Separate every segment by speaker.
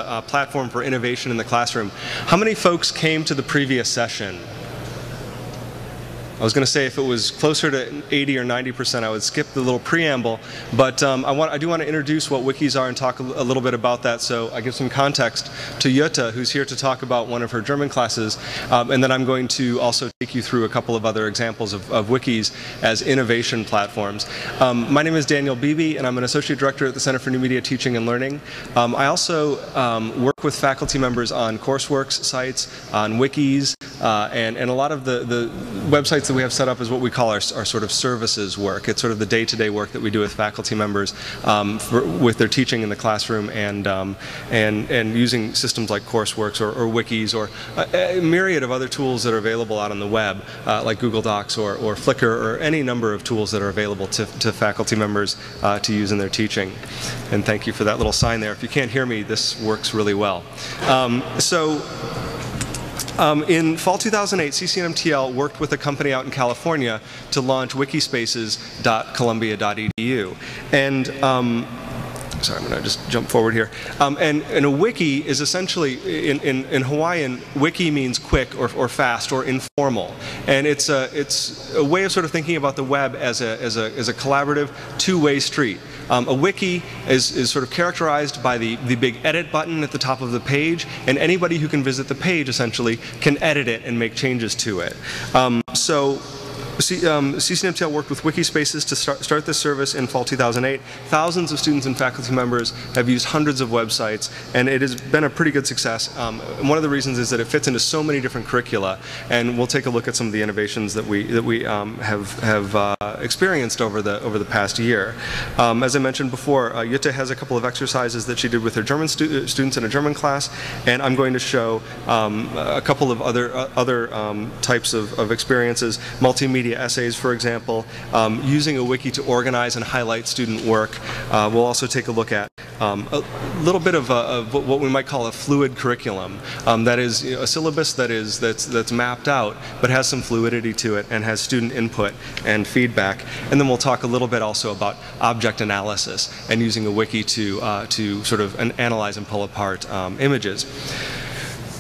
Speaker 1: a platform for innovation in the classroom. How many folks came to the previous session? I was going to say if it was closer to 80 or 90%, I would skip the little preamble, but I do want to introduce what wikis are and talk a little bit about that, so I give some context to Jutta, who's here to talk about one of her German classes, and then I'm going to also take you through a couple of other examples of wikis as innovation platforms. My name is Daniel Beeby, and I'm an Associate Director at the Center for New Media Teaching and Learning. I also work with faculty members on Courseworks sites, on wikis, and a lot of the websites that we have set up is what we call our sort of services work. It's sort of the day-to-day work that we do with faculty members with their teaching in the classroom and using systems like Courseworks or wikis or a myriad of other tools that are available out on the web, like Google Docs or Flickr or any number of tools that are available to faculty members to use in their teaching. And thank you for that little sign there. If you can't hear me, this works really well. In fall 2008, CCNMTL worked with a company out in California to launch wikispaces.columbia.edu. And sorry, I'm going to just jump forward here. And a wiki is essentially, in Hawaiian, wiki means quick or fast or informal. And it's a way of sort of thinking about the web as a collaborative, two-way street. A wiki is sort of characterized by the big edit button at the top of the page, and anybody who can visit the page essentially can edit it and make changes to it. CCNMTL worked with Wikispaces to start this service in fall 2008. Thousands of students and faculty members have used hundreds of websites, and it has been a pretty good success. And one of the reasons is that it fits into so many different curricula, and we'll take a look at some of the innovations that we have experienced over the past year. As I mentioned before, Jutta has a couple of exercises that she did with her German students in a German class, and I'm going to show a couple of other types of experiences, multimedia essays, for example, using a wiki to organize and highlight student work. We'll also take a look at a little bit of what we might call a fluid curriculum. That is a syllabus that's mapped out, but has some fluidity to it and has student input and feedback. And then we'll talk a little bit also about object analysis and using a wiki to sort of analyze and pull apart images.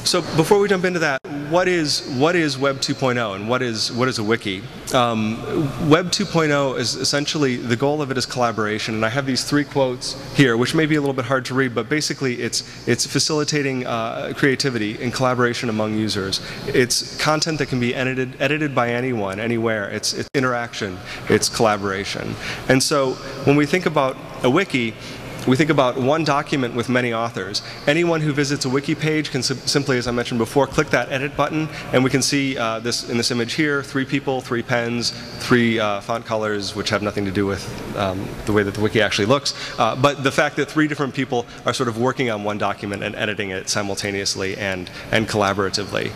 Speaker 1: So before we jump into that, what is Web 2.0 and what is a wiki? Web 2.0 is essentially, the goal of it is collaboration, and I have these three quotes here, which may be a little bit hard to read, but basically it's facilitating creativity and collaboration among users. It's content that can be edited by anyone, anywhere. It's interaction, it's collaboration. And so when we think about a wiki, we think about one document with many authors. Anyone who visits a wiki page can simply, as I mentioned before, click that edit button, and we can see this in this image here, 3 people, 3 pens, 3 font colors, which have nothing to do with the way that the wiki actually looks, but the fact that 3 different people are sort of working on one document and editing it simultaneously and collaboratively.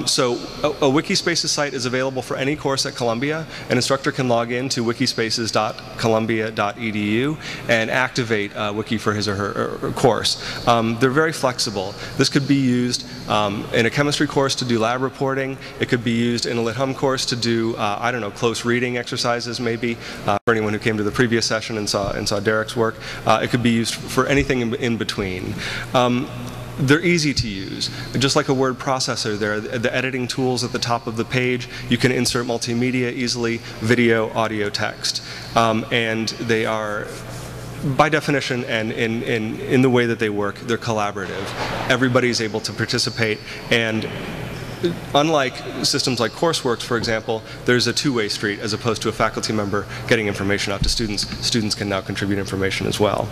Speaker 1: So a Wikispaces site is available for any course at Columbia. An instructor can log in to wikispaces.columbia.edu and activate Wiki for his or her course. They're very flexible. This could be used in a chemistry course to do lab reporting. It could be used in a Lit Hum course to do, I don't know, close reading exercises maybe, for anyone who came to the previous session and saw Derek's work. It could be used for anything in between. They're easy to use. Just like a word processor, there are the editing tools at the top of the page. You can insert multimedia easily, video, audio, text. And they are, by definition and in the way that they work, they're collaborative. Everybody's able to participate, and unlike systems like Courseworks, for example, there's a two-way street as opposed to a faculty member getting information out to students. Students can now contribute information as well.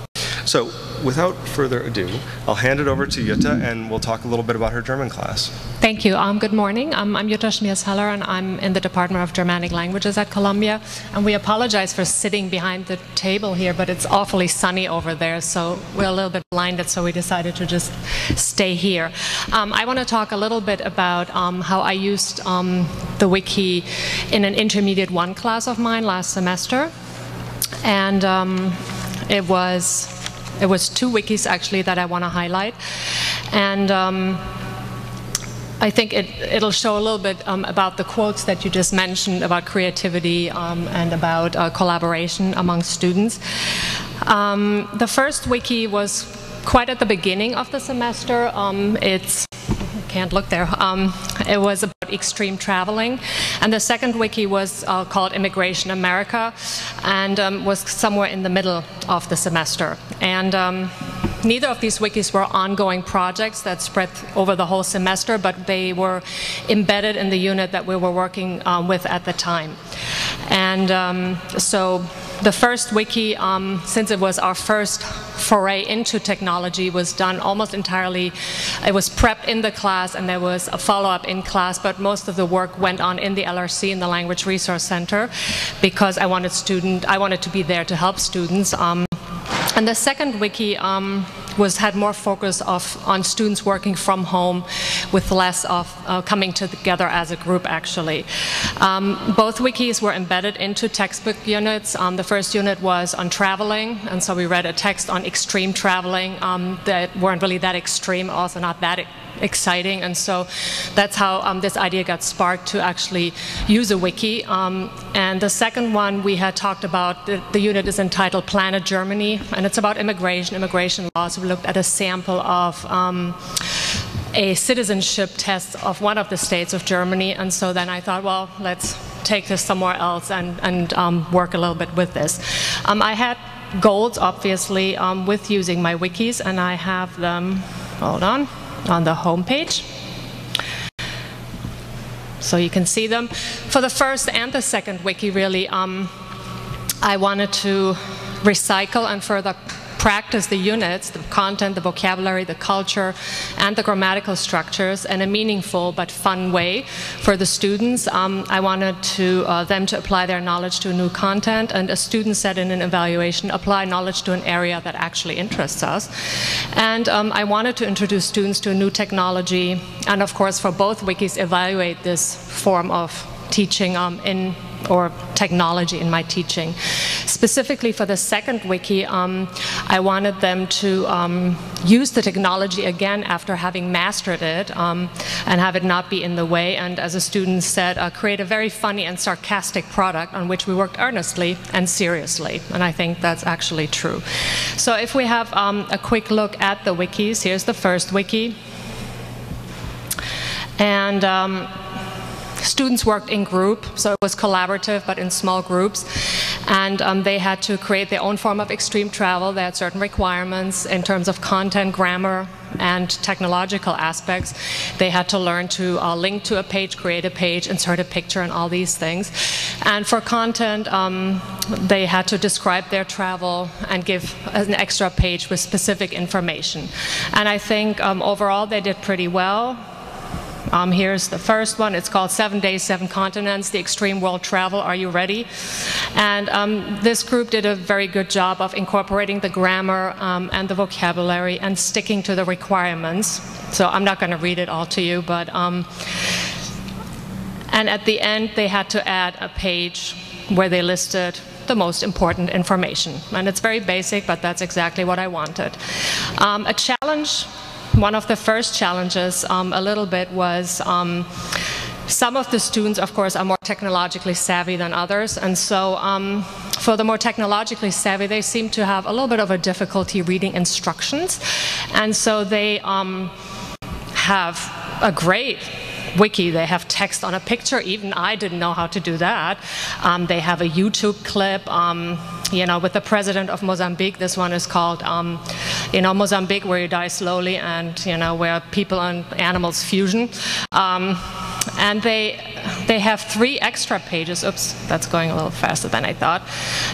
Speaker 1: So without further ado, I'll hand it over to Jutta, and we'll talk a little bit about her German class.
Speaker 2: Thank you. Good morning. I'm Jutta Schmiers-Heller, and I'm in the Department of Germanic Languages at Columbia. And we apologize for sitting behind the table here, but it's awfully sunny over there, so we're a little bit blinded, so we decided to just stay here. I want to talk a little bit about how I used the wiki in an Intermediate 1 class of mine last semester. And it was 2 wikis actually that I want to highlight, and I think it'll show a little bit about the quotes that you just mentioned about creativity and about collaboration among students. The first wiki was quite at the beginning of the semester. Can't look there. It was about extreme traveling. And the second wiki was called Immigration America, and was somewhere in the middle of the semester. And neither of these wikis were ongoing projects that spread over the whole semester, but they were embedded in the unit that we were working with at the time. And so the first wiki, since it was our first foray into technology, was done almost entirely. It was prepped in the class, and there was a follow-up in class, but most of the work went on in the LRC, in the Language Resource Center, because I wanted to be there to help students. And the second wiki had more focus on students working from home, with less of coming together as a group, actually. Both wikis were embedded into textbook units. The first unit was on traveling, and so we read a text on extreme traveling that weren't really that extreme, also not that exciting, and so that's how this idea got sparked to actually use a wiki. And the second one we had talked about, the unit is entitled Planet Germany, and it's about immigration law. So we looked at a sample of a citizenship test of one of the states of Germany, and so then I thought, well, let's take this somewhere else and work a little bit with this. I had goals, obviously, with using my wikis, and I have them, hold on the home page. So you can see them. For the first and the second wiki, really, I wanted to recycle and further practice the units, the content, the vocabulary, the culture, and the grammatical structures in a meaningful but fun way for the students. I wanted them to apply their knowledge to new content, and a student said in an evaluation, apply knowledge to an area that actually interests us. And I wanted to introduce students to a new technology, and of course for both wikis evaluate this form of teaching or technology in my teaching. Specifically for the second wiki, I wanted them to use the technology again after having mastered it, and have it not be in the way, and as a student said, create a very funny and sarcastic product on which we worked earnestly and seriously, and I think that's actually true. So if we have a quick look at the wikis, here's the first wiki, and students worked in group, so it was collaborative but in small groups, and they had to create their own form of extreme travel. They had certain requirements in terms of content, grammar, and technological aspects. They had to learn to link to a page, create a page, insert a picture, and all these things. And for content, they had to describe their travel and give an extra page with specific information. And I think overall they did pretty well. Here's the first one. It's called 7 Days, 7 Continents, the Extreme World Travel. Are you ready? And this group did a very good job of incorporating the grammar and the vocabulary and sticking to the requirements. So I'm not going to read it all to you, but and at the end they had to add a page where they listed the most important information. And it's very basic, but that's exactly what I wanted. A challenge. One of the first challenges a little bit was some of the students, of course, are more technologically savvy than others, and so for the more technologically savvy, they seem to have a little bit of a difficulty reading instructions, and so they have a great wiki. They have text on a picture. Even I didn't know how to do that. They have a YouTube clip, you know, with the president of Mozambique. This one is called, you know, Mozambique, where you die slowly, and, you know, where people and animals fusion. And they have 3 extra pages. Oops, that's going a little faster than I thought.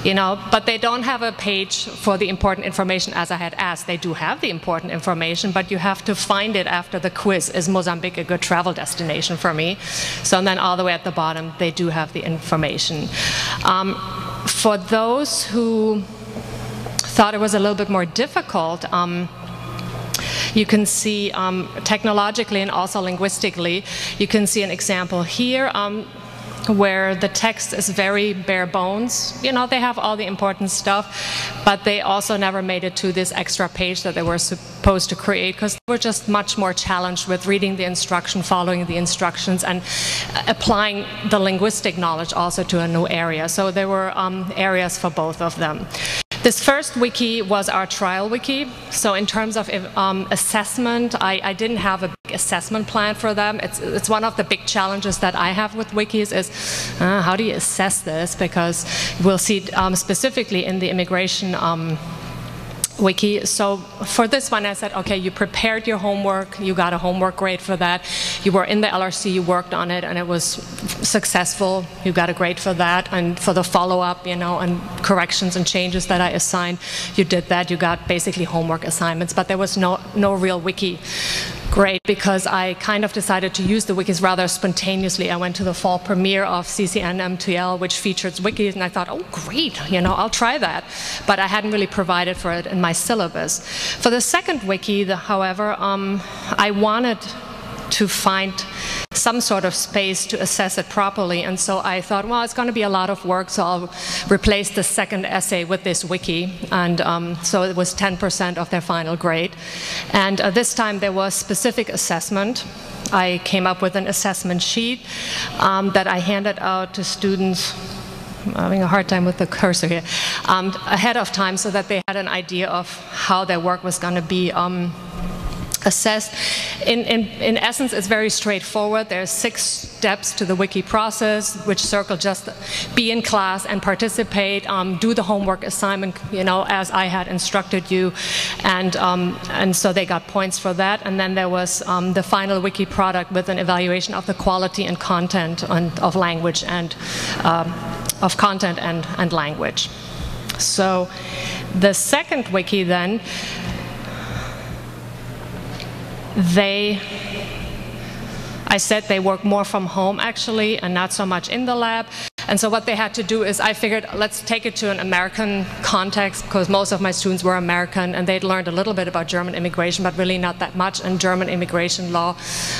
Speaker 2: You know, but they don't have a page for the important information as I had asked. They do have the important information, but you have to find it after the quiz. Is Mozambique a good travel destination for me? So then all the way at the bottom, they do have the information. For those who thought it was a little bit more difficult, you can see technologically and also linguistically, you can see an example here where the text is very bare bones. You know, they have all the important stuff, but they also never made it to this extra page that they were supposed to create, because they were just much more challenged with reading the instruction, following the instructions, and applying the linguistic knowledge also to a new area. So there were areas for both of them. This first wiki was our trial wiki. So in terms of assessment, I didn't have a big assessment plan for them. It's one of the big challenges that I have with wikis is how do you assess this? Because we'll see specifically in the immigration wiki. So for this one I said, okay, you prepared your homework, you got a homework grade for that, you were in the LRC, you worked on it and it was successful, you got a grade for that, and for the follow-up, you know, and corrections and changes that I assigned, you did that, you got basically homework assignments, but there was no real wiki grade because I kind of decided to use the wikis rather spontaneously. I went to the fall premiere of CCN MTL, which featured wikis, and I thought, oh great, you know, I'll try that. But I hadn't really provided for it in my syllabus. For the second wiki, however, I wanted to find some sort of space to assess it properly, and so I thought, well, it's going to be a lot of work, so I'll replace the second essay with this wiki, and so it was 10% of their final grade. And this time there was specific assessment. I came up with an assessment sheet that I handed out to students. I'm having a hard time with the cursor here, ahead of time so that they had an idea of how their work was going to be assessed. In essence, it's very straightforward. There's 6 steps to the wiki process, which circle just be in class and participate, do the homework assignment, you know, as I had instructed you, and so they got points for that. And then there was the final wiki product with an evaluation of the quality and content of language and of content and language. So the second wiki then, I said they work more from home actually and not so much in the lab. And so what they had to do is I figured let's take it to an American context because most of my students were American and they'd learned a little bit about German immigration but really not that much. And German immigration law,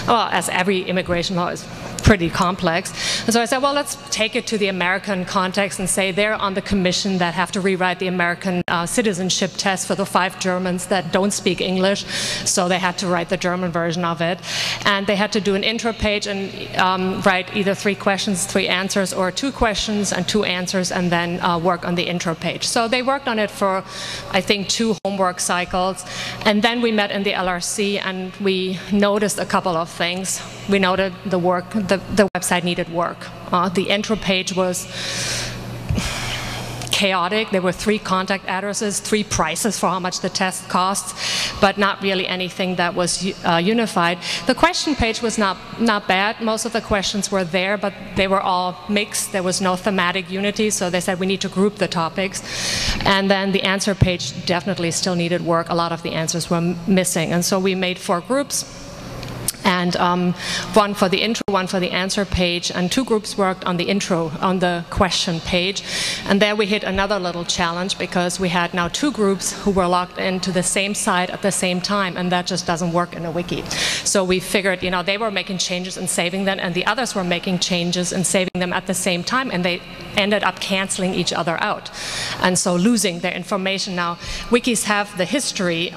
Speaker 2: well, as every immigration law, is pretty complex. And so I said, well, let's take it to the American context and say they're on the commission that have to rewrite the American citizenship test for the 5 Germans that don't speak English. So they had to write the German version of it. And they had to do an intro page and write either 3 questions, 3 answers, or 2 questions and 2 answers, and then work on the intro page. So they worked on it for, I think, 2 homework cycles. And then we met in the LRC and we noticed a couple of things. We noted the work, the website needed work. The intro page was chaotic. There were 3 contact addresses, 3 prices for how much the test costs, but not really anything that was unified. The question page was not bad. Most of the questions were there, but they were all mixed. There was no thematic unity, so they said we need to group the topics. And then the answer page definitely still needed work. A lot of the answers were missing, and so we made 4 groups. And 1 for the intro, 1 for the answer page, and 2 groups worked on the intro, on the question page. And there we hit another little challenge because we had now 2 groups who were logged into the same site at the same time, and that just doesn't work in a wiki. So we figured, you know, they were making changes and saving them, and the others were making changes and saving them at the same time, and they ended up canceling each other out, and so losing their information. Now, wikis have the history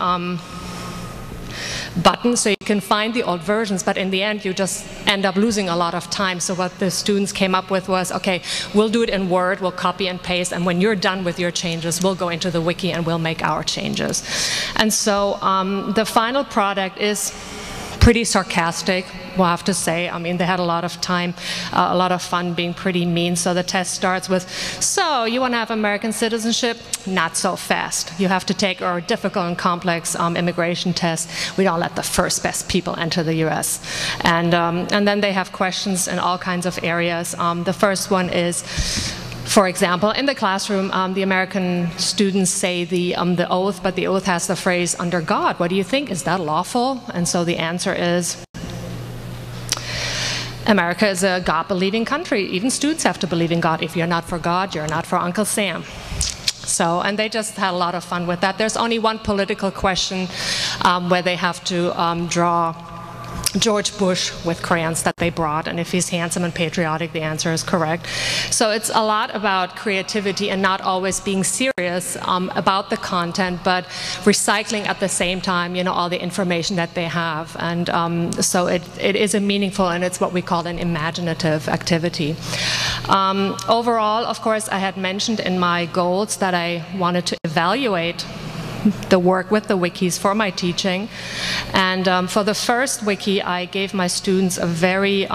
Speaker 2: button, so you can find the old versions, but in the end you just end up losing a lot of time. So what the students came up with was, okay, we'll do it in Word, we'll copy and paste, and when you're done with your changes, we'll go into the wiki and we'll make our changes. And so the final product is pretty sarcastic, we'll have to say. I mean, they had a lot of time, a lot of fun being pretty mean. So the test starts with, so you want to have American citizenship? Not so fast. You have to take our difficult and complex immigration test. We don't let the first best people enter the US. And then they have questions in all kinds of areas. The first one is, for example, in the classroom, the American students say the oath, but the oath has the phrase, under God. What do you think? Is that lawful? And so the answer is, America is a God-believing country. Even students have to believe in God. If you're not for God, you're not for Uncle Sam. So, and they just had a lot of fun with that. There's only 1 political question where they have to draw George Bush with crayons that they brought, and if he's handsome and patriotic, the answer is correct. So it's a lot about creativity and not always being serious about the content, but recycling at the same time, you know, all the information that they have. And so it is a meaningful, and it's what we call an imaginative activity. Overall, of course, I had mentioned in my goals that I wanted to evaluate the work with the wikis for my teaching. And for the first wiki, I gave my students a very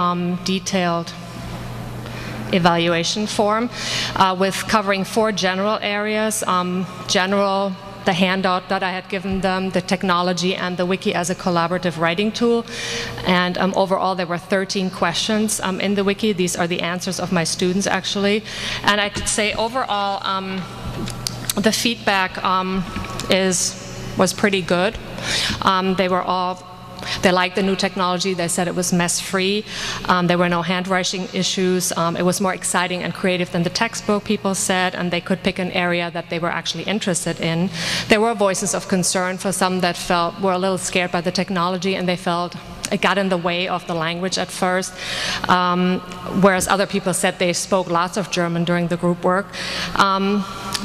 Speaker 2: detailed evaluation form with covering 4 general areas. The handout that I had given them, the technology, and the wiki as a collaborative writing tool. And overall, there were 13 questions in the wiki. These are the answers of my students, actually. And I could say overall, the feedback was pretty good. They liked the new technology. They said it was mess-free. There were no handwriting issues. It was more exciting and creative than the textbook, people said, and they could pick an area that they were actually interested in. There were voices of concern for some that were a little scared by the technology, and they felt it got in the way of the language at first, whereas other people said they spoke lots of German during the group work.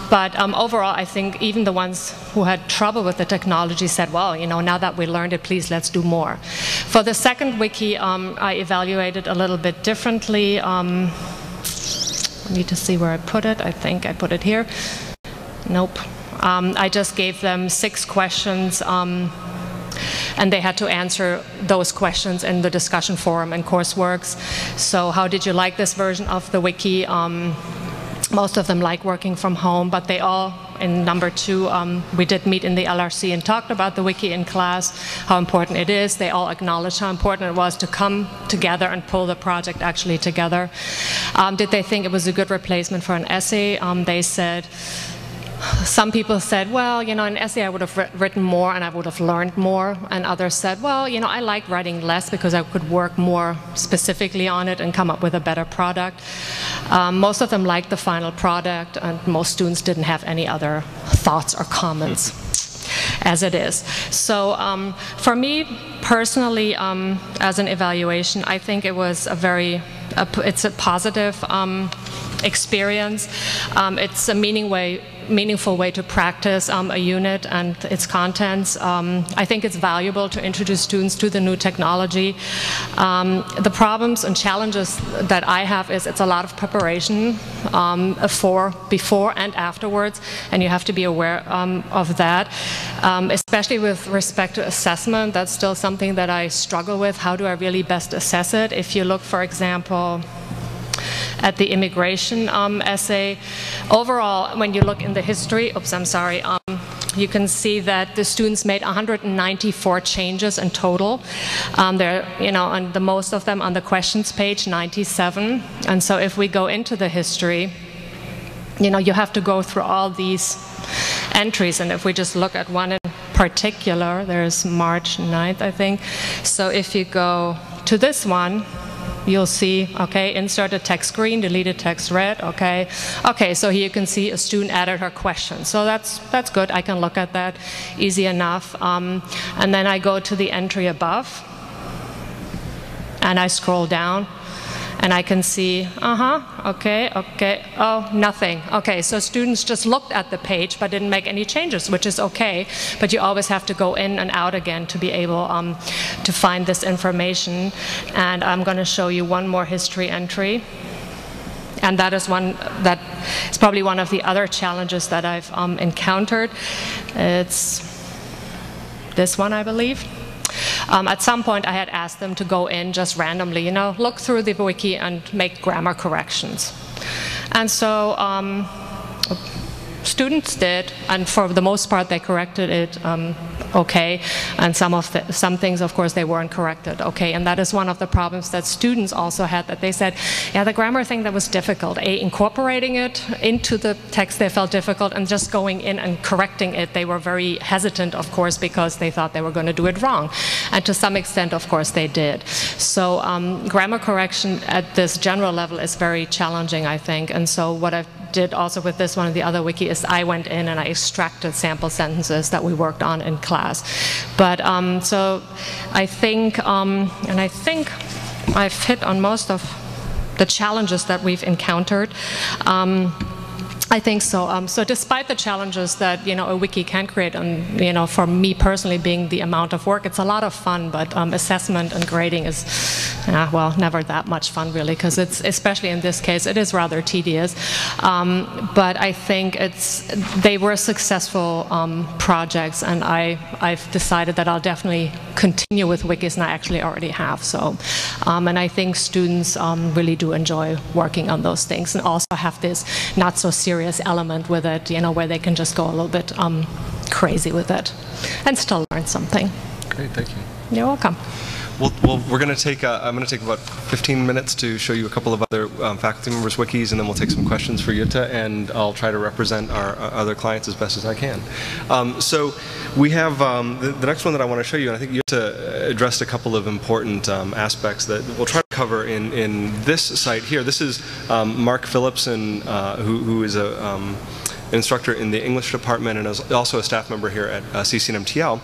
Speaker 2: But overall, I think even the ones who had trouble with the technology said, well, you know, now that we learned it, please, let's do more. For the second wiki, I evaluated a little bit differently. I need to see where I put it. I think I put it here. Nope. I just gave them 6 questions, and they had to answer those questions in the discussion forum and courseworks. So how did you like this version of the wiki? Most of them like working from home, but they all, in number 2, we did meet in the LRC and talked about the wiki in class, how important it is. They all acknowledged how important it was to come together and pull the project actually together. Did they think it was a good replacement for an essay? They said, some people said, well, you know, in an essay I would have written more and I would have learned more. And others said, well, you know, I like writing less because I could work more specifically on it and come up with a better product. Most of them liked the final product, and most students didn't have any other thoughts or comments as it is. So for me personally, as an evaluation, I think it was it's a positive experience. It's a meaningful way to practice a unit and its contents. I think it's valuable to introduce students to the new technology. The problems and challenges that I have is it's a lot of preparation before and afterwards, and you have to be aware of that. Especially with respect to assessment, that's still something that I struggle with. How do I really best assess it? If you look, for example, at the immigration essay. Overall, when you look in the history, you can see that the students made 194 changes in total. There, you know, and the most of them on the questions page, 97. And so if we go into the history, you know, you have to go through all these entries. And if we just look at one in particular, there's March 9th, I think. So if you go to this one, you'll see, okay, insert a text green, deleted text red, okay. Okay, so here you can see a student added her question. So that's good, I can look at that easy enough. And then I go to the entry above, and I scroll down, and I can see, okay, oh, nothing. Okay, so students just looked at the page but didn't make any changes, which is okay, but you always have to go in and out again to be able to find this information. And I'm going to show you one more history entry. And that is it's probably one of the other challenges that I've encountered. It's this one, I believe. At some point, I had asked them to go in just randomly, you know, look through the wiki and make grammar corrections. And so students did, and for the most part, they corrected it okay. And some things, of course, they weren't corrected okay. And that is one of the problems that students also had, that they said, yeah, the grammar thing, that was difficult. Incorporating it into the text, they felt difficult, and just going in and correcting it, they were very hesitant, of course, because they thought they were going to do it wrong. And to some extent, of course, they did. So grammar correction at this general level is very challenging, I think. And so what I've did also with this one and the other wiki is I went in and I extracted sample sentences that we worked on in class. But so I think, and I think I've hit on most of the challenges that we've encountered. I think so. So despite the challenges that a wiki can create, and for me personally, being the amount of work, it's a lot of fun. But assessment and grading is, well, never that much fun really, because it's, especially in this case, it is rather tedious. But I think they were successful projects, and I've decided that I'll definitely continue with wikis, and I actually already have. So, and I think students really do enjoy working on those things, and also have this not so serious element with it, where they can just go a little bit crazy with it and still learn something.
Speaker 1: Great, thank you.
Speaker 2: You're welcome.
Speaker 1: Well, we're going to take, I'm going to take about 15 minutes to show you a couple of other faculty members' wikis, and then we'll take some questions for Jutta, and I'll try to represent our other clients as best as I can. So we have the next one that I want to show you, and I think Jutta addressed a couple of important aspects that we'll try to cover in this site here. This is Mark Phillips, who is an instructor in the English department and is also a staff member here at CCNMTL,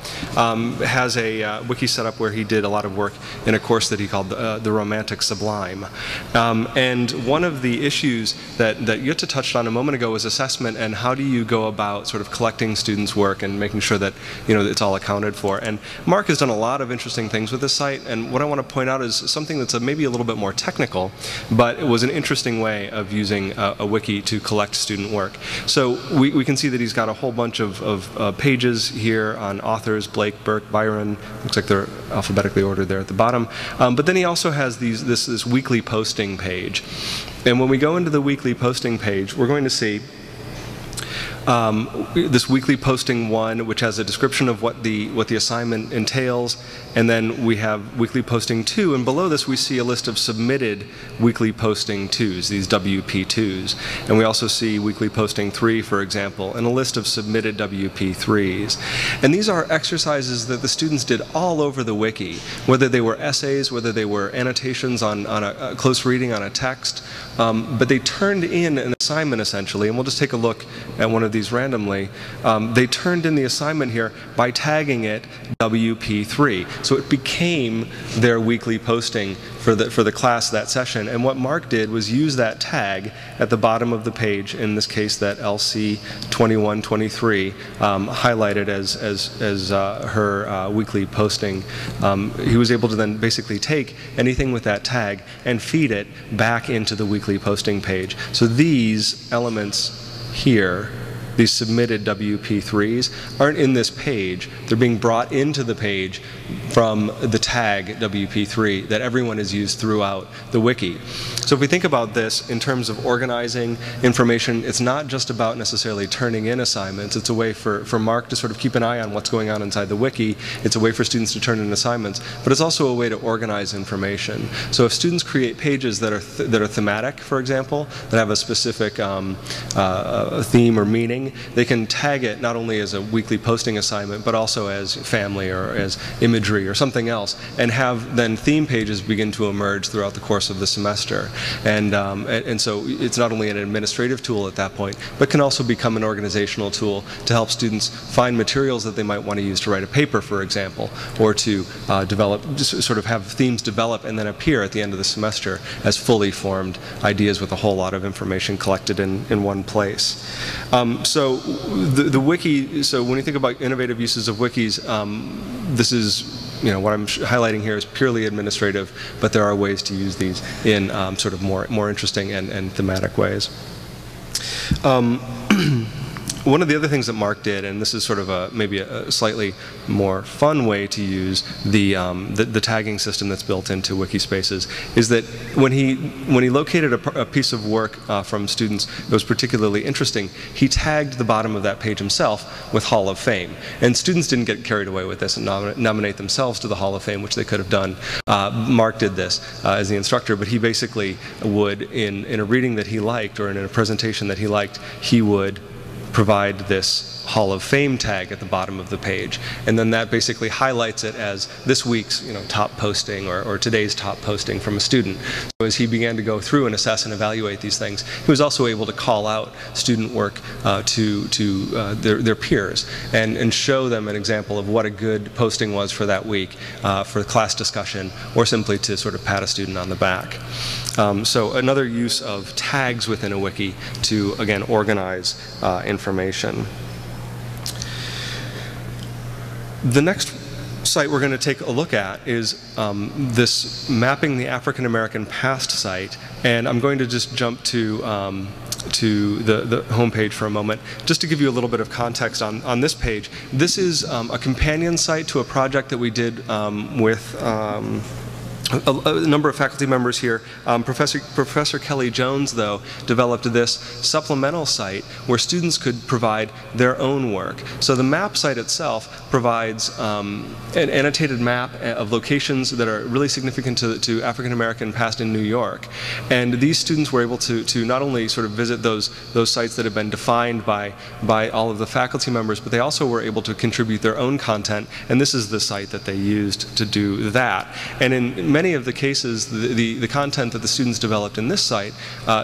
Speaker 1: has a wiki set up where he did a lot of work in a course that he called the Romantic Sublime. And one of the issues that Jutta touched on a moment ago was assessment, and how do you go about sort of collecting students' work and making sure that it's all accounted for. And Mark has done a lot of interesting things with this site, and what I want to point out is something that's maybe a little bit more technical, but it was an interesting way of using a wiki to collect student work. So we can see that he's got a whole bunch of pages here on authors: Blake, Burke, Byron. Looks like they're alphabetically ordered there at the bottom. But then he also has this weekly posting page. And when we go into the weekly posting page, we're going to see this weekly posting 1, which has a description of what the assignment entails, and then we have weekly posting 2, and below this we see a list of submitted weekly posting 2s, these WP2s, and we also see weekly posting 3, for example, and a list of submitted WP3s. And these are exercises that the students did all over the wiki, whether they were essays, whether they were annotations on a close reading on a text, but they turned in an assignment essentially, and we'll just take a look at one of these randomly. They turned in the assignment here by tagging it WP3. So it became their weekly posting for the class that session. And what Mark did was use that tag at the bottom of the page, in this case that LC2123, highlighted as her weekly posting. He was able to then basically take anything with that tag and feed it back into the weekly posting page. So these elements here, these submitted WP3s, aren't in this page. They're being brought into the page from the tag WP3 that everyone has used throughout the wiki. So if we think about this in terms of organizing information, it's not just about necessarily turning in assignments. It's a way for Mark to sort of keep an eye on what's going on inside the wiki. It's a way for students to turn in assignments, but it's also a way to organize information. So if students create pages that are thematic, for example, that have a specific theme or meaning, they can tag it not only as a weekly posting assignment, but also as family or as imagery or something else, and have then theme pages begin to emerge throughout the course of the semester. And so it's not only an administrative tool at that point, but can also become an organizational tool to help students find materials that they might want to use to write a paper, for example, or to develop, just sort of have themes develop and then appear at the end of the semester as fully formed ideas with a whole lot of information collected in one place. So the wiki, so when you think about innovative uses of wikis, this is, what I'm highlighting here is purely administrative, but there are ways to use these in sort of more interesting and thematic ways. One of the other things that Mark did, and this is sort of maybe a slightly more fun way to use the tagging system that's built into Wikispaces, is that when he located a piece of work from students that was particularly interesting, he tagged the bottom of that page himself with Hall of Fame. And students didn't get carried away with this and nominate themselves to the Hall of Fame, which they could have done. Mark did this as the instructor, but he basically would, in a reading that he liked or in a presentation that he liked, he would provide this Hall of Fame tag at the bottom of the page. And then that basically highlights it as this week's top posting or today's top posting from a student. So as he began to go through and assess and evaluate these things, he was also able to call out student work to their peers and show them an example of what a good posting was for that week for class discussion, or simply to sort of pat a student on the back. So another use of tags within a wiki to, again, organize information. The next site we're going to take a look at is this Mapping the African American Past site, and I'm going to just jump to the homepage for a moment, just to give you a little bit of context on this page. This is a companion site to a project that we did with a number of faculty members here. Professor Kelly Jones, though, developed this supplemental site where students could provide their own work. So the map site itself provides an annotated map of locations that are really significant to African American past in New York. And these students were able to not only sort of visit those sites that have been defined by all of the faculty members, but they also were able to contribute their own content. And this is the site that they used to do that. And in many of the cases, the content that the students developed in this site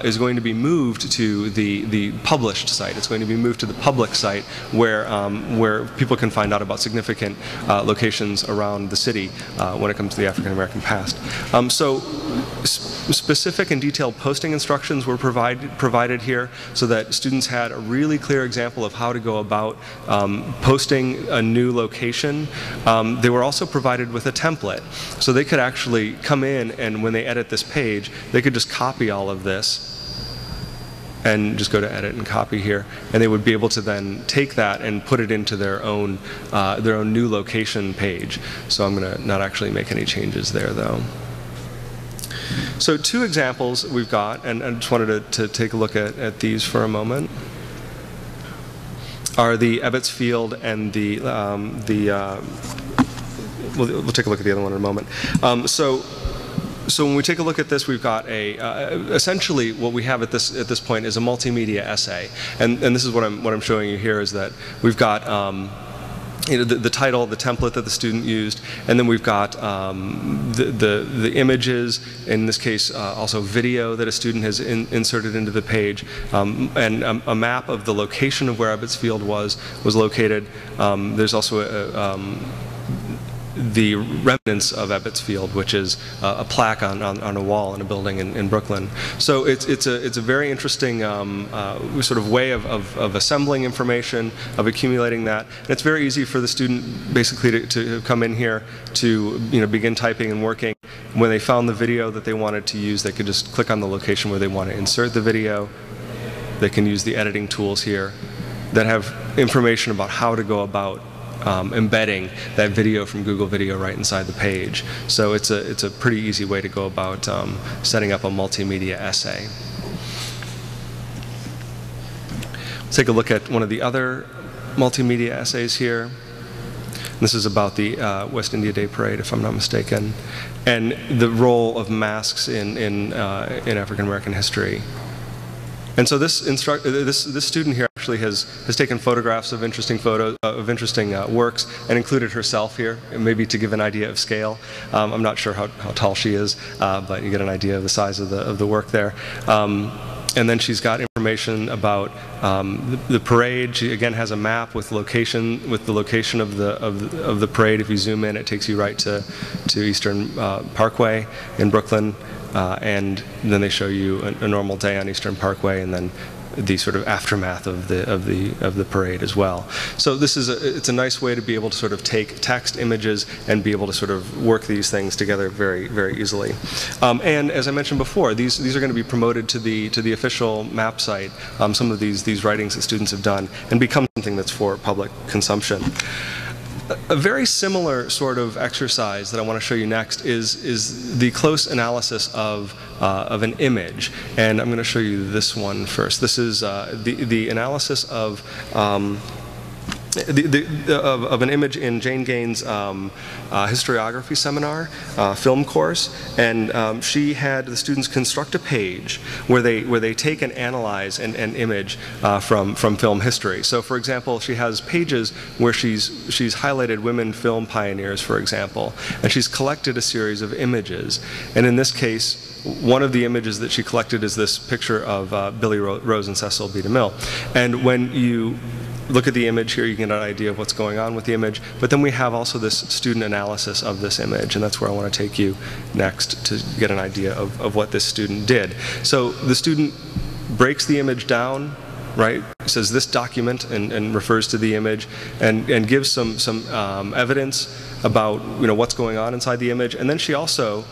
Speaker 1: is going to be moved to the published site. It's going to be moved to the public site where people can find out about significant locations around the city when it comes to the African American past. So specific and detailed posting instructions were provided here so that students had a really clear example of how to go about posting a new location. They were also provided with a template, so they could actually come in, and when they edit this page, they could just copy all of this and just go to edit and copy here, and they would be able to then take that and put it into their own new location page. So I'm going to not actually make any changes there, though. So two examples we've got, and I just wanted to take a look at these for a moment, are the Ebbets Field and we'll take a look at the other one in a moment. So when we take a look at this, we've got essentially what we have at this point is a multimedia essay, and this is what I'm showing you here, is that we've got the title, the template that the student used, and then we've got the images, in this case also video that a student has inserted into the page, and a map of the location of where Ebbets Field was located. There's also the remnants of Ebbets Field, which is a plaque on a wall in a building in Brooklyn. So it's a very interesting sort of way of assembling information, of accumulating that. And it's very easy for the student basically to come in here to begin typing and working. When they found the video that they wanted to use, they could just click on the location where they want to insert the video. They can use the editing tools here that have information about how to go about embedding that video from Google Video right inside the page. So it's a pretty easy way to go about setting up a multimedia essay. Let's take a look at one of the other multimedia essays here. This is about the West India Day Parade, if I'm not mistaken, and the role of masks in African American history. And so this student here actually has taken photographs of interesting works and included herself here, maybe to give an idea of scale. I'm not sure how tall she is, but you get an idea of the size of the work there. And then she's got information about the parade. She again has a map with the location of the parade. If you zoom in, it takes you right to Eastern Parkway in Brooklyn. And then they show you a normal day on Eastern Parkway, and then the sort of aftermath of the parade as well. So it's a nice way to be able to sort of take text, images, and be able to sort of work these things together very, very easily. And as I mentioned before, these are going to be promoted to the official map site. Some of these writings that students have done, and become something that's for public consumption. A very similar sort of exercise that I want to show you next is the close analysis of an image, and I'm going to show you this one first. This is the analysis of of an image in Jane Gaines' historiography seminar, film course, and she had the students construct a page where they take and analyze an image from film history. So, for example, she has pages where she's highlighted women film pioneers, for example, and she's collected a series of images. And in this case, one of the images that she collected is this picture of Billy Rose and Cecil B. DeMille. And when you look at the image here, you get an idea of what's going on with the image. But then we have also this student analysis of this image, and that's where I want to take you next to get an idea of what this student did. So the student breaks the image down, right? Says this document and refers to the image and gives some evidence about what's going on inside the image. And then she also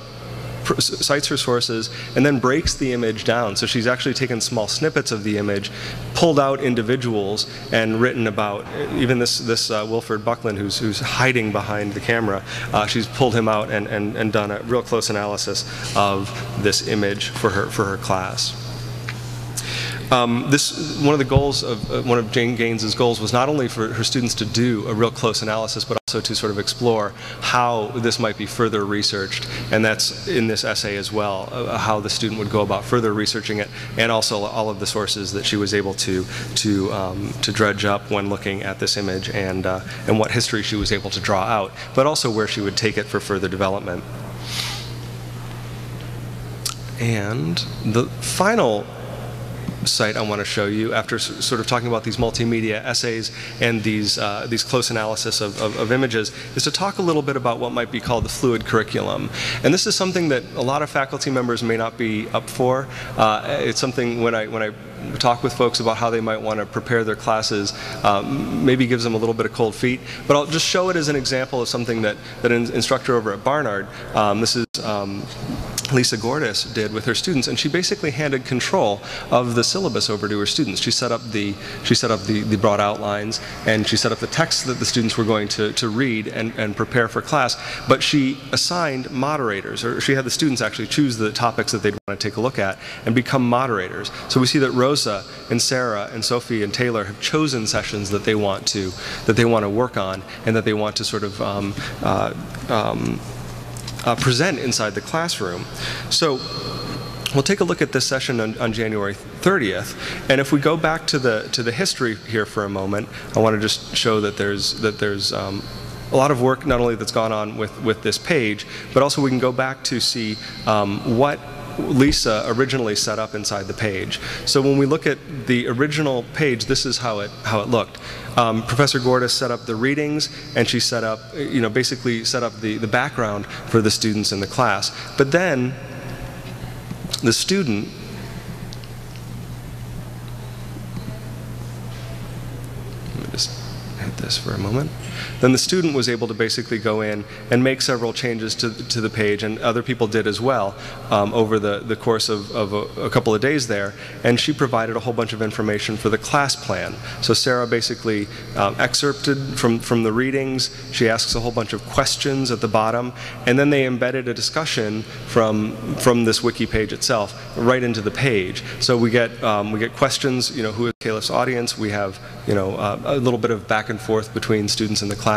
Speaker 1: cites her sources and then breaks the image down. So she's actually taken small snippets of the image, pulled out individuals, and written about even this Wilford Buckland who's hiding behind the camera. She's pulled him out and done a real close analysis of this image for her class. One of the goals of one of Jane Gaines's goals was not only for her students to do a real close analysis, but also to sort of explore how this might be further researched, and that's in this essay as well, how the student would go about further researching it, and also all of the sources that she was able to dredge up when looking at this image, and what history she was able to draw out, but also where she would take it for further development. And the final site I want to show you, after sort of talking about these multimedia essays and these close analysis of images, is to talk a little bit about what might be called the fluid curriculum. And this is something that a lot of faculty members may not be up for. It's something when I talk with folks about how they might want to prepare their classes, maybe gives them a little bit of cold feet. But I'll just show it as an example of something that an instructor over at Barnard, this is Lisa Gordis, did with her students, and she basically handed control of the syllabus over to her students. She set up the broad outlines, and she set up the text that the students were going to read and prepare for class, but she assigned moderators, or she had the students actually choose the topics that they'd want to take a look at and become moderators. So we see that Rosa and Sarah and Sophie and Taylor have chosen sessions that they want to work on, and that they want to sort of present inside the classroom. So we'll take a look at this session on January 30th, and if we go back to the history here for a moment, I want to just show that there's a lot of work not only that's gone on with this page, but also we can go back to see what Lisa originally set up inside the page. So when we look at the original page, this is how it looked. Professor Gordis set up the readings, and she set up, basically set up the background for the students in the class. But then the student, let me just hit this for a moment. Then the student was able to basically go in and make several changes to the page, and other people did as well over the course of a couple of days there, and she provided a whole bunch of information for the class plan. So Sarah basically excerpted from the readings, she asks a whole bunch of questions at the bottom, and then they embedded a discussion from this wiki page itself right into the page. So we get questions, who is Calif's audience, we have a little bit of back and forth between students in the class,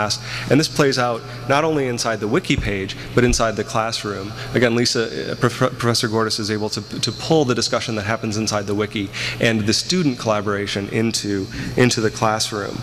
Speaker 1: and this plays out not only inside the wiki page, but inside the classroom. Again, Professor Gordis is able to pull the discussion that happens inside the wiki and the student collaboration into the classroom.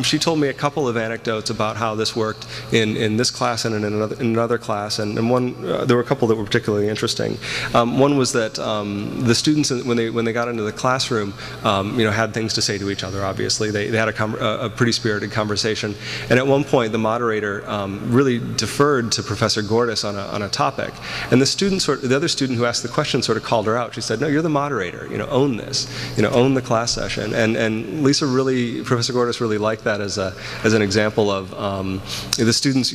Speaker 1: She told me a couple of anecdotes about how this worked in this class and in another class, and there were a couple that were particularly interesting. One was that the students, when they got into the classroom, had things to say to each other. Obviously, they had a pretty spirited conversation, and at one point the moderator really deferred to Professor Gordis on a topic, and the other student who asked the question sort of called her out. She said, "No, you're the moderator. Own this. Own the class session." And Professor Gordis really liked that as an example of the students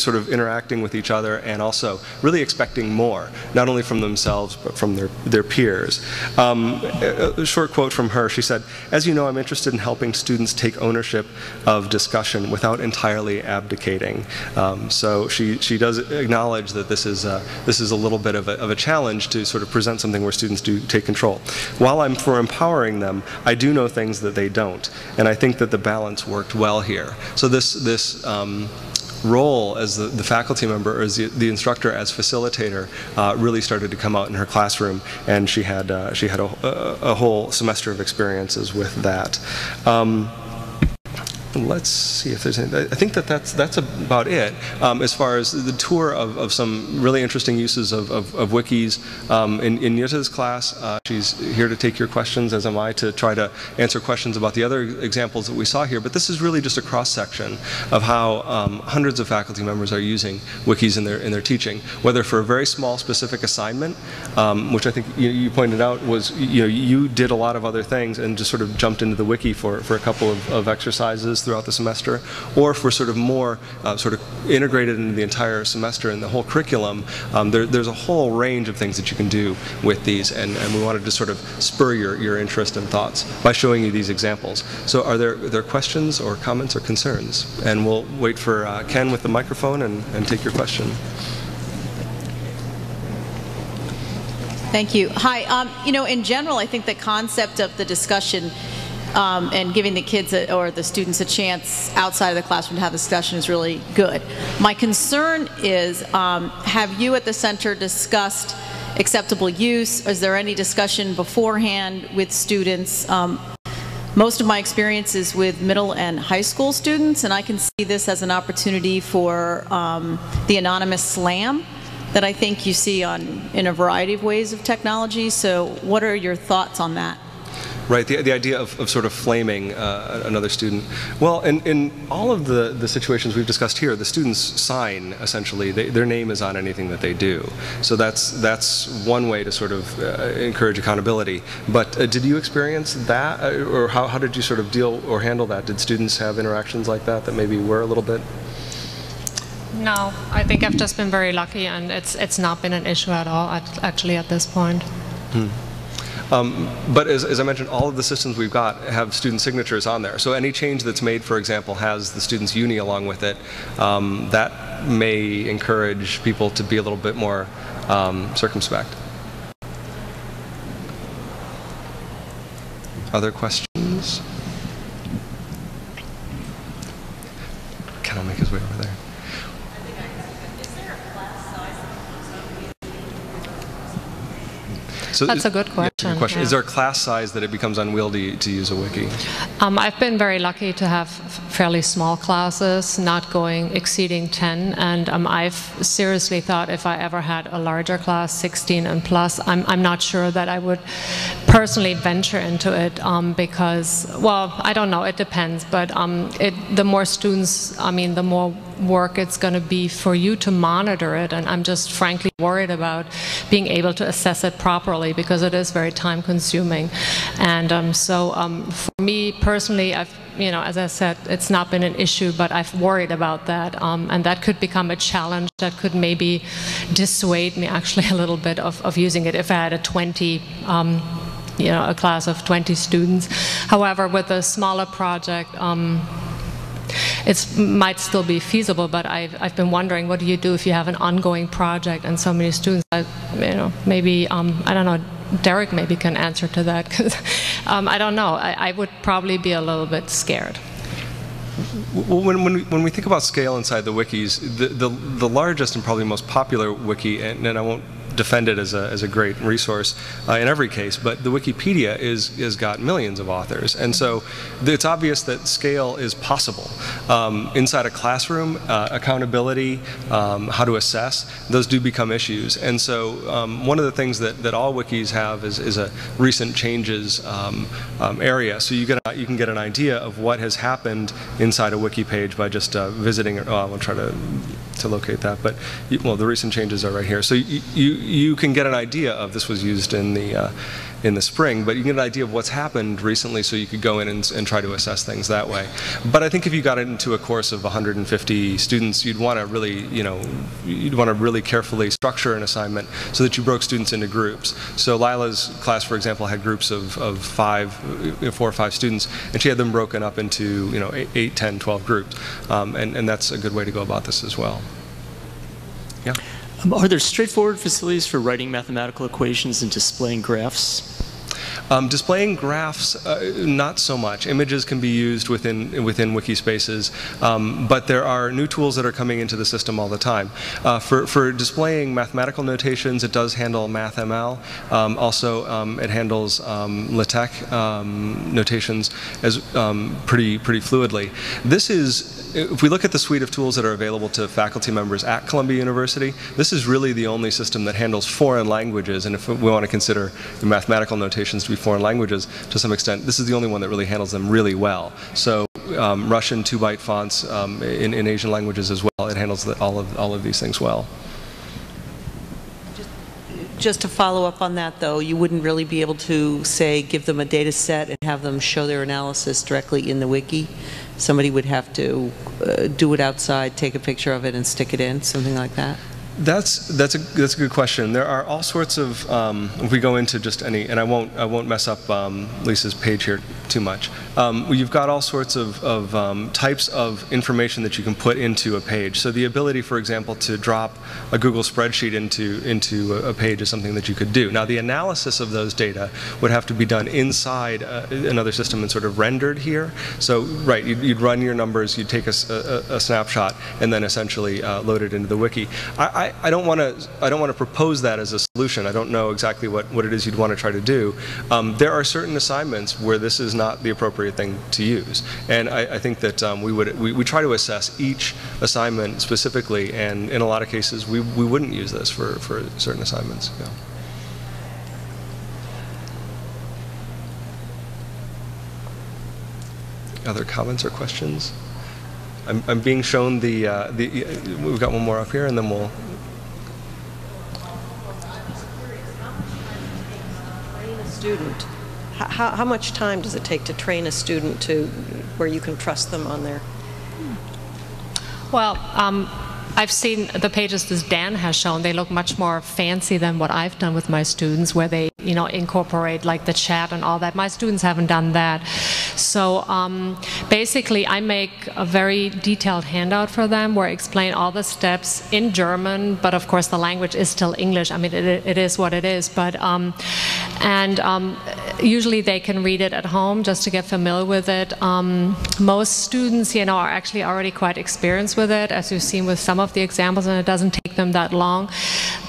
Speaker 1: sort of interacting with each other and also really expecting more, not only from themselves but from their peers. A short quote from her. She said, as you know, I'm interested in helping students take ownership of discussion without entirely abdicating. So she does acknowledge that this is a little bit of a challenge to sort of present something where students do take control. While I'm for empowering them, I do know things that they don't, and I think that the balance worked well here. So this role as the faculty member or as the instructor as facilitator really started to come out in her classroom, and she had a whole semester of experiences with that. Let's see if there's anything. I think that's about it as far as the tour of some really interesting uses of wikis. In Jutta's class, she's here to take your questions, as am I, to try to answer questions about the other examples that we saw here. But this is really just a cross-section of how hundreds of faculty members are using wikis in their teaching, whether for a very small specific assignment, which I think you pointed out was, you did a lot of other things and just sort of jumped into the wiki for a couple of exercises throughout the semester, or for sort of more sort of integrated into the entire semester and the whole curriculum. There's a whole range of things that you can do with these, and we wanted to sort of spur your interest and thoughts by showing you these examples. So are there questions or comments or concerns? And we'll wait for Ken with the microphone and take your question.
Speaker 3: Thank you. Hi. In general, I think the concept of the discussion and giving the kids or the students a chance outside of the classroom to have a discussion is really good. My concern is, have you at the center discussed acceptable use? Is there any discussion beforehand with students? Most of my experience is with middle and high school students, and I can see this as an opportunity for the anonymous slam that I think you see in a variety of ways of technology. So what are your thoughts on that?
Speaker 1: Right, the idea of sort of flaming another student. Well, in all of the situations we've discussed here, the students sign, essentially. Their name is on anything that they do. So that's one way to sort of encourage accountability. But did you experience that? Or how did you sort of deal or handle that? Did students have interactions like that maybe were a little bit?
Speaker 2: No, I think I've just been very lucky, and it's not been an issue at all, actually, at this point.
Speaker 1: But as I mentioned, all of the systems we've got have student signatures on there. So any change that's made, for example, has the student's uni along with it. That may encourage people to be a little bit more circumspect. Other questions? Ken will make his way over there. So
Speaker 2: that's a good question.
Speaker 1: Yeah. Is there a class size that it becomes unwieldy to use a wiki?
Speaker 2: I've been very lucky to have fairly small classes, not exceeding 10, and I've seriously thought if I ever had a larger class, 16 and plus, I'm not sure that I would personally venture into it because, well, I don't know, it depends, but the more students, the more work it's going to be for you to monitor it, and I'm just frankly worried about being able to assess it properly because it is very time consuming. And for me personally, as I said, it's not been an issue, but I've worried about that, and that could become a challenge that could maybe dissuade me actually a little bit of using it if I had a class of 20 students. However, with a smaller project, it might still be feasible, but I've been wondering, what do you do if you have an ongoing project and so many students? Maybe I don't know. Derek maybe can answer to that, because I don't know. I would probably be a little bit scared.
Speaker 1: Well, when we think about scale inside the wikis, the largest and probably most popular wiki, and I won't defend it as a great resource in every case, but the Wikipedia is got millions of authors, and so it's obvious that scale is possible. Inside a classroom, accountability, how to assess, those do become issues, and so one of the things that all wikis have is a recent changes area, so you can get an idea of what has happened inside a wiki page by just visiting it. Oh, I'll try to locate that, but well, the recent changes are right here. So you can get an idea of, this was used in the spring, but you get an idea of what's happened recently, so you could go in and try to assess things that way. But I think if you got into a course of 150 students, you'd want to really, you'd want to really carefully structure an assignment so that you broke students into groups. So Lila's class, for example, had groups of 4 or 5 students, and she had them broken up into 8, 10, 12 groups, and that's a good way to go about this as well. Yeah.
Speaker 4: Are there straightforward facilities for writing mathematical equations and displaying graphs?
Speaker 1: Displaying graphs, not so much. Images can be used within wiki spaces, but there are new tools that are coming into the system all the time. For displaying mathematical notations, it does handle MathML. Also, it handles LaTeX notations as pretty fluidly. This is, if we look at the suite of tools that are available to faculty members at Columbia University, this is really the only system that handles foreign languages, and if we want to consider the mathematical notations to be foreign languages to some extent, this is the only one that really handles them really well. So Russian 2-byte fonts in Asian languages as well, it handles all of these things well.
Speaker 5: Just to follow up on that, though, you wouldn't really be able to, say, give them a data set and have them show their analysis directly in the wiki. Somebody would have to do it outside, take a picture of it, and stick it in, something like that.
Speaker 1: That's a good question. There are all sorts of, if we go into just any, and I won't mess up Lisa's page here too much. You've got all sorts of types of information that you can put into a page. So the ability, for example, to drop a Google spreadsheet into a page is something that you could do. Now the analysis of those data would have to be done inside another system and sort of rendered here. So right, you'd run your numbers, you'd take a snapshot, and then essentially load it into the wiki. I don't want to propose that as a solution. I don't know exactly what it is you'd want to try to do. There are certain assignments where this is not the appropriate thing to use, and I think that we try to assess each assignment specifically, and in a lot of cases we wouldn't use this for certain assignments. Yeah. Other comments or questions? I'm being shown we've got one more up here, and then we'll.
Speaker 6: Student. How much time does it take to train a student to where you can trust them on their?
Speaker 2: Well, I've seen the pages that Dan has shown. They look much more fancy than what I've done with my students, where they, incorporate like the chat and all that. My students haven't done that. So basically, I make a very detailed handout for them where I explain all the steps in German, but of course the language is still English. I mean, it is what it is. But usually they can read it at home just to get familiar with it. Most students, are actually already quite experienced with it, as you've seen with some of the examples, and it doesn't take them that long.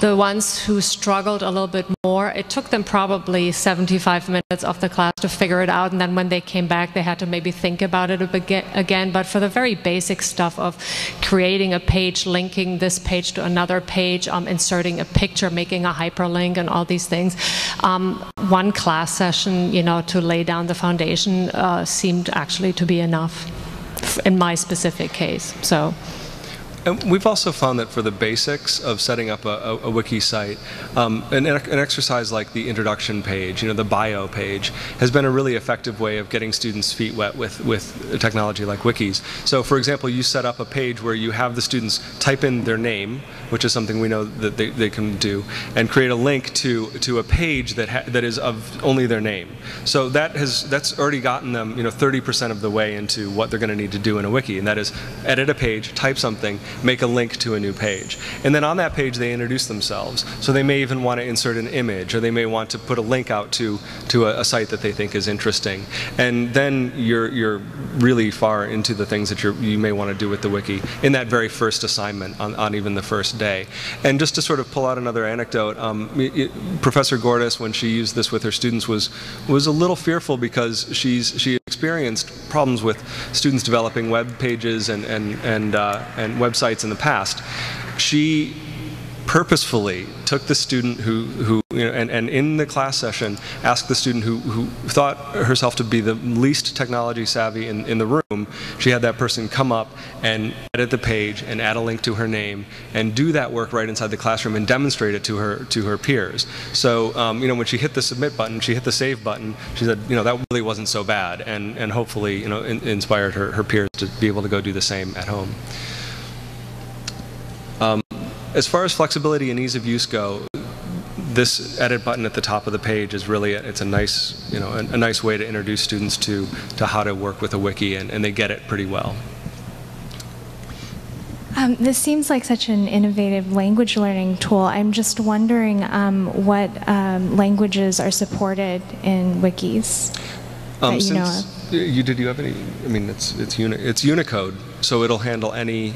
Speaker 2: The ones who struggled a little bit more, it took them probably 75 minutes of the class to figure it out, and then when they came back, they had to maybe think about it again. But for the very basic stuff of creating a page, linking this page to another page, inserting a picture, making a hyperlink, and all these things, one class session, to lay down the foundation seemed actually to be enough in my specific case. So.
Speaker 1: And we've also found that for the basics of setting up a wiki site, an exercise like the introduction page, the bio page, has been a really effective way of getting students' feet wet with technology like wikis. So for example, you set up a page where you have the students type in their name, which is something we know that they can do, and create a link to a page that is of only their name. So that's already gotten them 30% of the way into what they're going to need to do in a wiki, and that is edit a page, type something, make a link to a new page. And then on that page they introduce themselves. So they may even want to insert an image, or they may want to put a link out to a site that they think is interesting. And then you're really far into the things that you may want to do with the wiki in that very first assignment on even the first day. And just to sort of pull out another anecdote, Professor Gordis, when she used this with her students, was a little fearful because she experienced problems with students developing web pages and websites in the past. She purposefully took the student who and in the class session asked the student who thought herself to be the least technology savvy in the room. She had that person come up and edit the page and add a link to her name and do that work right inside the classroom and demonstrate it to her peers. So when she hit the submit button, she hit the save button, she said, that really wasn't so bad, and hopefully inspired her peers to be able to go do the same at home. As far as flexibility and ease of use go, this edit button at the top of the page is really it's a nice a nice way to introduce students to how to work with a wiki, and they get it pretty well.
Speaker 7: This seems like such an innovative language learning tool. I'm just wondering what languages are supported in wikis that you know of.
Speaker 1: Did you have any? I mean, it's Unicode, so it'll handle any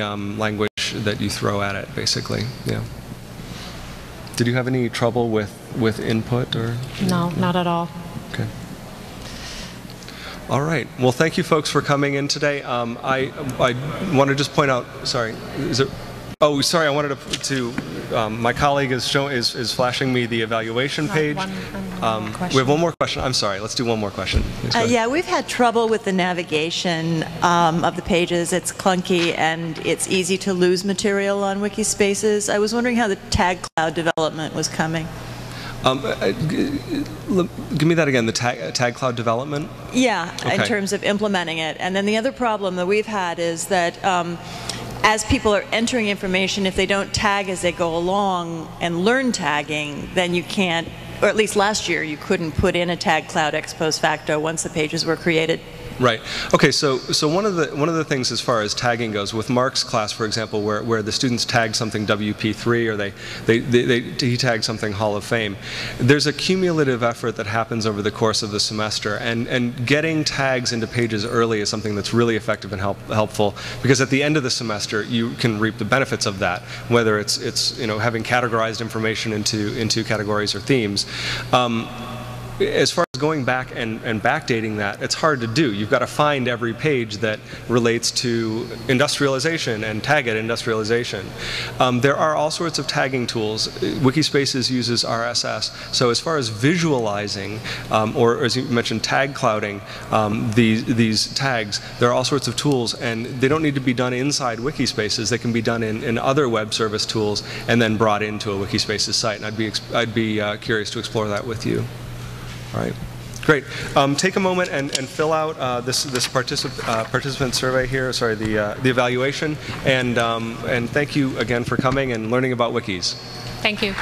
Speaker 1: language that you throw at it, basically. Yeah. Did you have any trouble with input or?
Speaker 2: No, not at all.
Speaker 1: Okay. All right. Well, thank you, folks, for coming in today. I want to just point out. Sorry, is it? Oh, sorry. I wanted to. My colleague is flashing me the evaluation page. We have one more question. I'm sorry. Let's do one more question.
Speaker 8: Yeah, we've had trouble with the navigation of the pages. It's clunky and it's easy to lose material on Wikispaces. I was wondering how the tag cloud development was coming.
Speaker 1: Give me that again, the tag cloud development?
Speaker 8: Yeah,
Speaker 1: okay.
Speaker 8: In terms of implementing it. And then the other problem that we've had is that as people are entering information, if they don't tag as they go along and learn tagging, then you can't, or at least last year, you couldn't put in a tag cloud ex post facto once the pages were created.
Speaker 1: Right. Okay. So one of the things as far as tagging goes, with Mark's class, for example, where the students tag something WP3 or he tagged something Hall of Fame, there's a cumulative effort that happens over the course of the semester, and getting tags into pages early is something that's really effective and helpful, because at the end of the semester you can reap the benefits of that, whether it's having categorized information into categories or themes. As far as going back and backdating that, it's hard to do. You've got to find every page that relates to industrialization and tag it industrialization. There are all sorts of tagging tools. Wikispaces uses RSS. So as far as visualizing, or as you mentioned, tag clouding these tags, there are all sorts of tools, and they don't need to be done inside Wikispaces. They can be done in other web service tools and then brought into a Wikispaces site. And I'd be curious to explore that with you. All right, great. Take a moment and fill out this participant survey here. Sorry, the evaluation, and thank you again for coming and learning about wikis.
Speaker 2: Thank you.